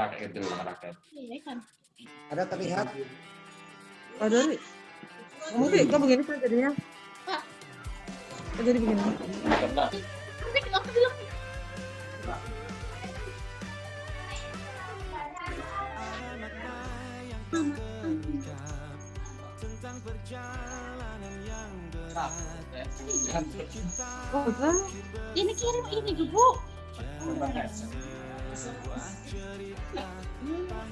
rakyat itu rakyat. Ada terlihat? Ada nih. Kamu sih kok begini sih jadinya? Kok jadi begini? Oh, kan? Ini kirim ini Bu.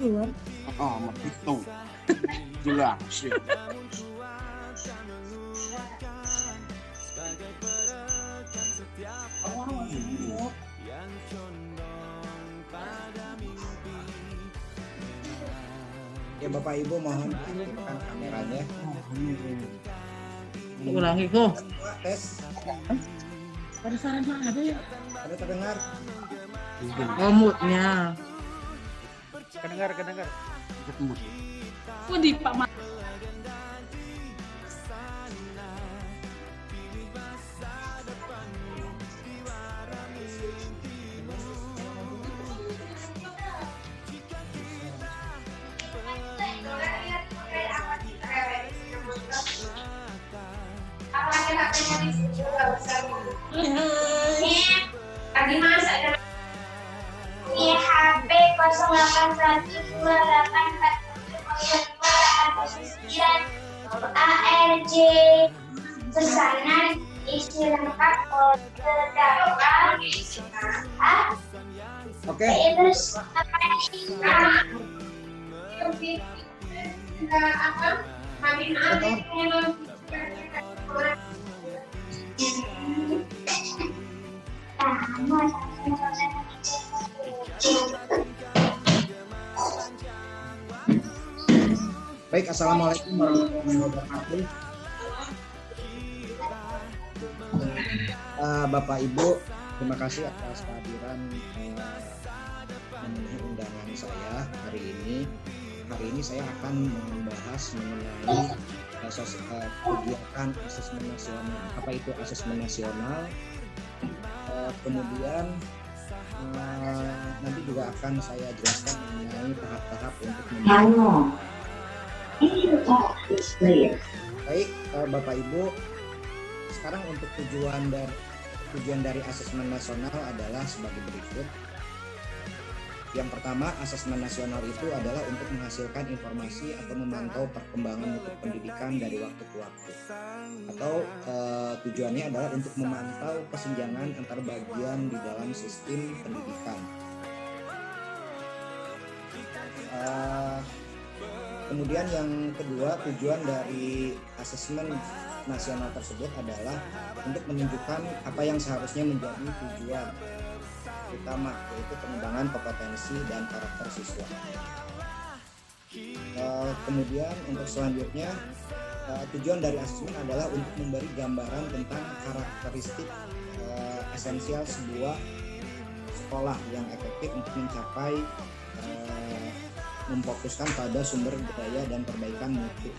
Keluar. Oh, itu jelas. Ya Bapak Ibu mohon aktifkan kameranya. Ulangi kok. Tes. Ada saran Pak ada ya? Ada terdengar? Komutnya. Kedengar. Ketemu. Oh di Pak Ma. Lagi masak ada ini HP 08128409 ARJ pesanan isi lengkap kode dakwah Oke. terus apa Baik, assalamualaikum warahmatullahi wabarakatuh. Bapak Ibu, terima kasih atas kehadiran memenuhi undangan saya hari ini. Hari ini saya akan membahas mengenai kegiatan asesmen nasional. Apa itu asesmen nasional? Kemudian nanti juga akan saya jelaskan mengenai tahap-tahap untuk Baik, Bapak Ibu, sekarang untuk tujuan dari asesmen nasional adalah sebagai berikut. Yang pertama, asesmen nasional itu adalah untuk menghasilkan informasi atau memantau perkembangan mutu pendidikan dari waktu ke waktu. Atau tujuannya adalah untuk memantau kesenjangan antar bagian di dalam sistem pendidikan. Kemudian yang kedua, tujuan dari asesmen nasional tersebut adalah untuk menunjukkan apa yang seharusnya menjadi tujuan utama, yaitu pengembangan kompetensi dan karakter siswa. Kemudian untuk selanjutnya, tujuan dari asesmen adalah untuk memberi gambaran tentang karakteristik esensial sebuah sekolah yang efektif untuk mencapai memfokuskan pada sumber daya dan perbaikan mutu.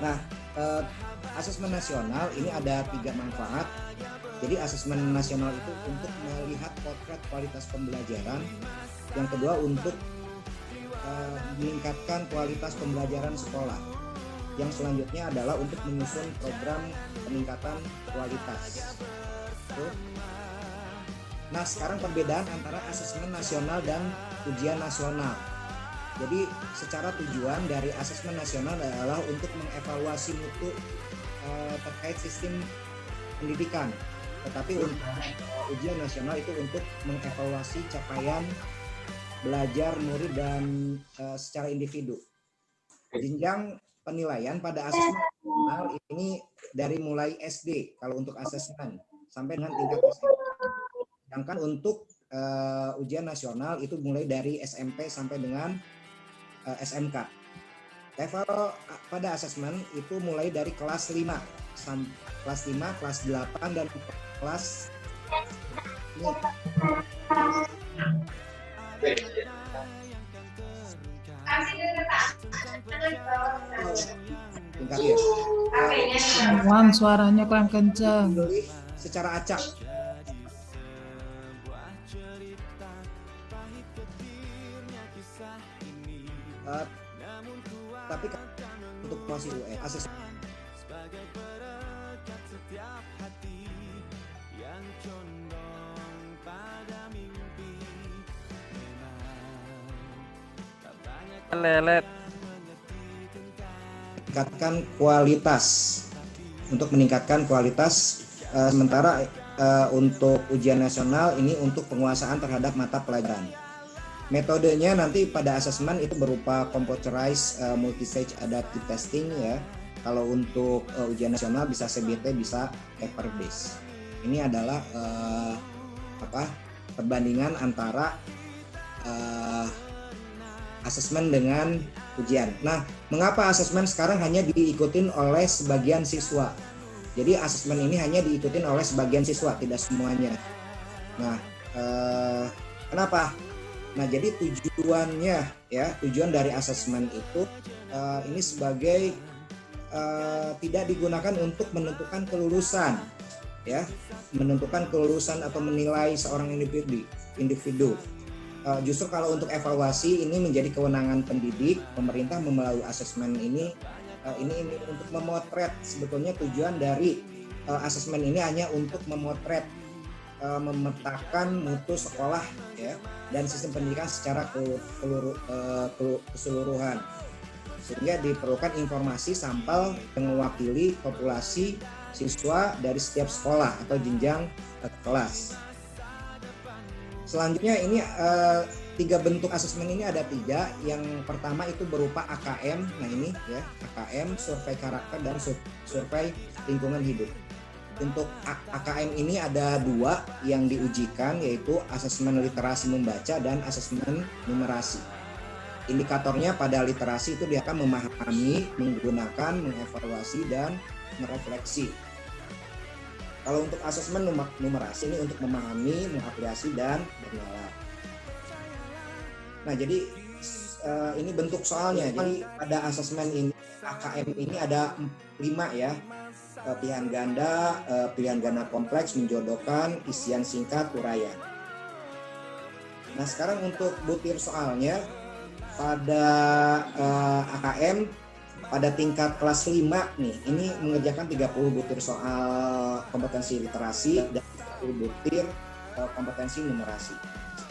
Nah, asesmen nasional ini ada 3 manfaat. Jadi asesmen nasional itu untuk melihat potret kualitas pembelajaran. Yang kedua untuk meningkatkan kualitas pembelajaran sekolah. Yang selanjutnya adalah untuk menyusun program peningkatan kualitas. Nah, sekarang perbedaan antara asesmen nasional dan ujian nasional. Jadi secara tujuan dari asesmen nasional adalah untuk mengevaluasi mutu terkait sistem pendidikan. Tetapi untuk ujian nasional itu untuk mengevaluasi capaian belajar murid dan secara individu. Jenjang penilaian pada asesmen nasional ini dari mulai SD kalau untuk asesmen sampai dengan tingkat SMP. Sedangkan untuk ujian nasional itu mulai dari SMP sampai dengan SMK. Level pada asesmen itu mulai dari kelas 5, kelas 8 dan kelas tingkat ya. Suaranya kurang kencang. Secara acak. Tapi untuk masih UN asesmen lelet. meningkatkan kualitas untuk meningkatkan kualitas sementara untuk ujian nasional ini untuk penguasaan terhadap mata pelajaran. Metodenya nanti pada asesmen itu berupa computerized multi-stage adaptive testing ya. Kalau untuk ujian nasional bisa CBT, bisa paper based. Ini adalah perbandingan antara asesmen dengan ujian. Nah, mengapa asesmen sekarang hanya diikutin oleh sebagian siswa? Jadi asesmen ini hanya diikutin oleh sebagian siswa, tidak semuanya. Nah, kenapa? Nah, jadi tujuannya ya, tujuan dari asesmen itu ini sebagai tidak digunakan untuk menentukan kelulusan, ya, menentukan kelulusan atau menilai seorang individu. Justru kalau untuk evaluasi ini menjadi kewenangan pendidik, pemerintah melalui asesmen ini untuk memotret. Sebetulnya tujuan dari asesmen ini hanya untuk memotret, memetakan mutu sekolah ya dan sistem pendidikan secara keseluruhan, sehingga diperlukan informasi sampel yang mewakili populasi siswa dari setiap sekolah atau jenjang kelas. Selanjutnya ini 3 bentuk asesmen ini ada 3. Yang pertama itu berupa AKM. Nah ini ya, AKM, survei karakter dan survei lingkungan hidup. Untuk AKM ini ada 2 yang diujikan, yaitu asesmen literasi membaca dan asesmen numerasi. Indikatornya pada literasi itu dia akan memahami, menggunakan, mengevaluasi dan merefleksi. Kalau untuk asesmen numerasi ini untuk memahami, mengapresiasi dan bernilai. Nah, jadi ini bentuk soalnya. Jadi pada asesmen ini AKM ini ada 5 ya. Pilihan ganda kompleks, menjodohkan, isian singkat, uraian. Nah, sekarang untuk butir soalnya pada AKM pada tingkat kelas 5 nih, ini mengerjakan 30 butir soal kompetensi literasi dan 30 butir kompetensi numerasi.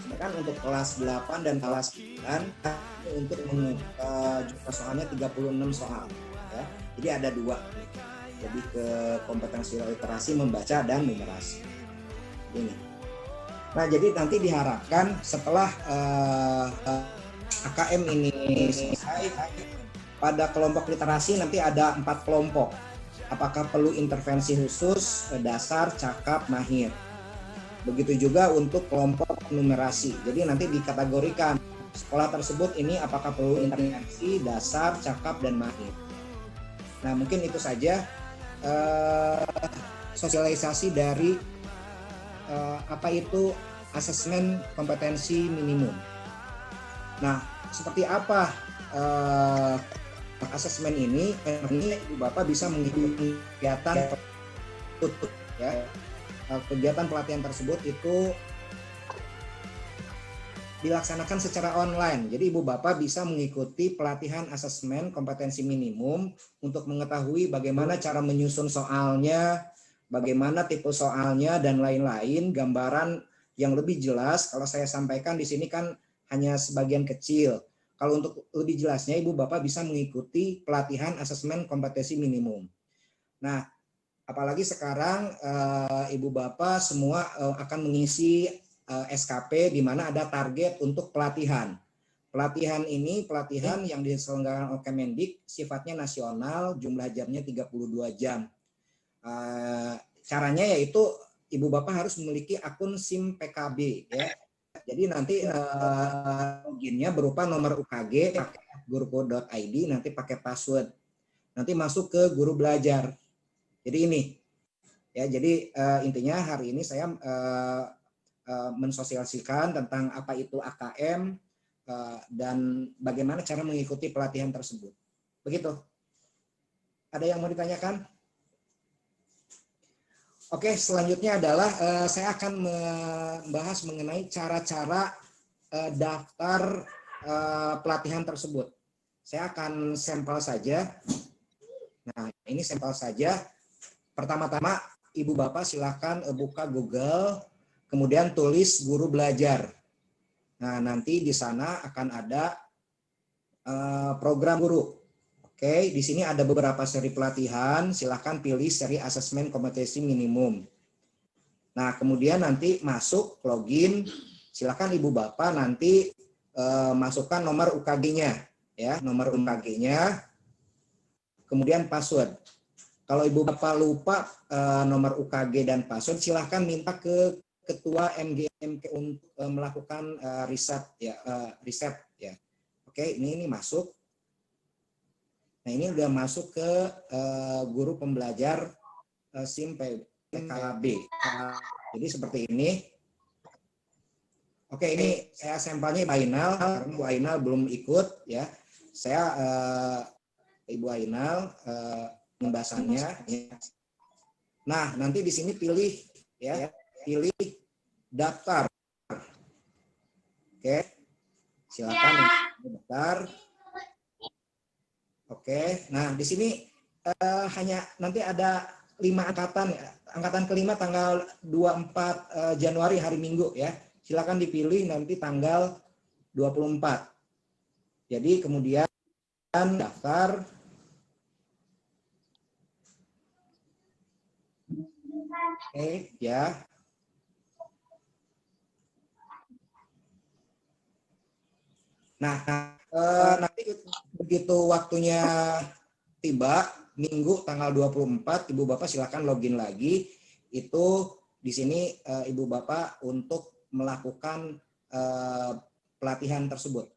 Sedangkan untuk kelas 8 dan kelas 9 untuk jumlah soalnya 36 soal ya. Jadi ada 2 nih. Lebih ke kompetensi literasi membaca dan numerasi. Ini. Nah, jadi nanti diharapkan setelah AKM ini selesai, pada kelompok literasi nanti ada 4 kelompok. Apakah perlu intervensi khusus, dasar, cakap, mahir. Begitu juga untuk kelompok numerasi. Jadi nanti dikategorikan sekolah tersebut ini apakah perlu intervensi, dasar, cakap, dan mahir. Nah, mungkin itu saja sosialisasi dari apa itu asesmen kompetensi minimum. Nah, seperti apa asesmen ini Ibu Bapak bisa mengikuti kegiatan ya. Kegiatan pelatihan tersebut itu dilaksanakan secara online. Jadi Ibu Bapak bisa mengikuti pelatihan asesmen kompetensi minimum untuk mengetahui bagaimana cara menyusun soalnya, bagaimana tipe soalnya dan lain-lain, gambaran yang lebih jelas. Kalau saya sampaikan di sini kan hanya sebagian kecil. Kalau untuk lebih jelasnya Ibu Bapak bisa mengikuti pelatihan asesmen kompetensi minimum. Nah, apalagi sekarang Ibu Bapak semua akan mengisi SKP di mana ada target untuk pelatihan. Pelatihan ini pelatihan yang diselenggarakan oleh Kemendik, sifatnya nasional, jumlah jamnya 32 jam. Caranya yaitu Ibu Bapak harus memiliki akun SIM PKB ya. Jadi nanti loginnya berupa nomor UKG, pakai guru.id, nanti pakai password. Nanti masuk ke guru belajar. Jadi ini ya, jadi intinya hari ini saya mensosialisasikan tentang apa itu AKM dan bagaimana cara mengikuti pelatihan tersebut. Begitu. Ada yang mau ditanyakan? Oke, selanjutnya adalah saya akan membahas mengenai cara-cara daftar pelatihan tersebut. Saya akan sampel saja. Nah, ini sampel saja. Pertama-tama, Ibu Bapak silakan buka Google, kemudian tulis guru belajar. Nah, nanti di sana akan ada program guru. Oke, di sini ada beberapa seri pelatihan. Silakan pilih seri asesmen kompetensi minimum. Nah, kemudian nanti masuk login. Silakan Ibu Bapak nanti masukkan nomor UKG-nya. Ya, nomor UKG-nya, kemudian password. Kalau Ibu Bapak lupa nomor UKG dan password, silahkan minta ke Ketua MGMK untuk melakukan riset ya. Oke, ini masuk. Nah, ini udah masuk ke guru pembelajar SIM PKB. Jadi seperti ini. Oke, ini saya sampelnya Ibu Ainal, karena Ibu Ainal belum ikut ya. Saya Ibu Ainal pembahasannya. Nah, nanti di sini pilih ya, pilih daftar. Oke, silakan daftar. Oke, nah di sini hanya nanti ada 5 angkatan, angkatan kelima tanggal 24 Januari hari Minggu ya. Silakan dipilih nanti tanggal 24. Jadi kemudian daftar. Oke, ya. Nah, nanti begitu waktunya tiba, Minggu tanggal 24, Ibu Bapak silakan login lagi. Itu di sini Ibu Bapak untuk melakukan pelatihan tersebut.